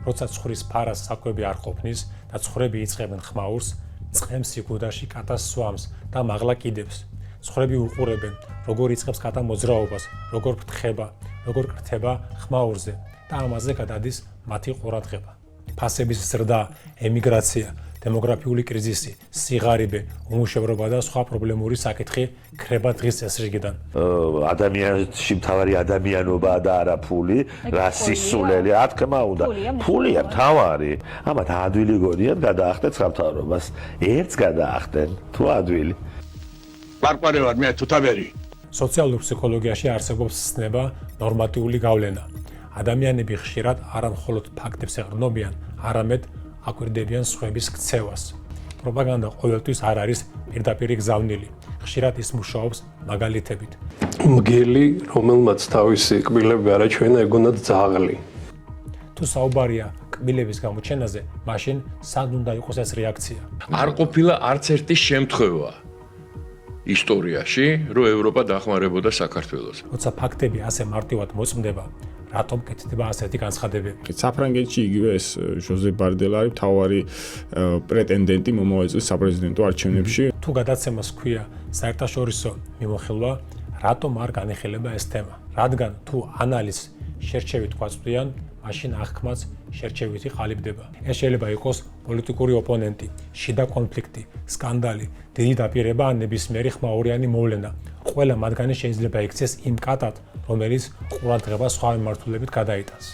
როცა ცხრის ფარას საკვები არ ყოფნის და ცხვრები იწყებენ ხმაურს, წყემს სიკვდაში კატას სვამს და მაღლა კიდევს. ცხვრები უყურებენ, როგორ იწყებს კატა მოძრაობას, როგორ ფრთხება, როგორ კრთება ხმაურზე და ამაზე გადადის მათი ყურადღება. ფასების ზრდა, ემიგრაცია, დემოგრაფიული კრიზისი, სიღარიბე, უმუშევრობა და სხვა პრობლემური საკითხი ქრება დღის წესრიგიდან. ადამიანში მთავარი ადამიანობაა და არა ფული, რა სისულელი, რა თქმა უნდა. ფულია მთავარი. ამათ ადვილი გონიათ გადაახდეთ სამთავრობას. ერთს გადაახდენ, თუ ადვილი. პარპარევარ მე თუთაბერი. სოციალურ ფსიქოლოგიაში არსებობს ცნება ნორმატიული გავლენა. ადამიანები ხშირად არა მხოლოდ ფაქტებს ეყრდნობიან, არამედ აკვირდებიან სხვების ქცევას. პროპაგანდა ყოველთვის არ არის პირდაპირი გზავნილი. ხშირად ის მუშაობს მაგალითებით. მგელი, რომელმაც თავისი კბილები არაჩვენა, ეგონათ ძაღლი. თუ საუბარია კბილების გამოჩენაზე, მაშინ სად უნდა იყოს ეს რეაქცია? არ ყოფილა არც ერთი შემთხვევა ისტორიაში, რომ ევროპა დახმარებოდა საქართველოს. როცა ფაქტები ასე მარტივად მოწმდება, რატომ კეთდება ასეთი განცხადებები? საფრანგეთში იგივე ეს ჟოზე ბარდელა არის მთავარი პრეტენდენტი მომავალ წლის საპრეზიდენტო არჩევნებში. თუ გადაცემას ჰქვია საერთაშორისო მიმოხილვა, რატომ არ განეხილება ეს თემა? რადგან თუ ანალიზს შერჩევით გვაწვდიან, მაშინ აღქმაც შერჩევითი ყალიბდება. ეს შეიძლება იყოს პოლიტიკური ოპონენტი, შიდა კონფლიქტი, სკანდალი, დიდი დაპირება ან ნებისმიერი ხმაურიანი მოვლენა. ყველა მათგანი შეიძლება იქცეს იმ კატად, რომელიც ყურადღებას სხვა მიმართულებით გადაიტანს.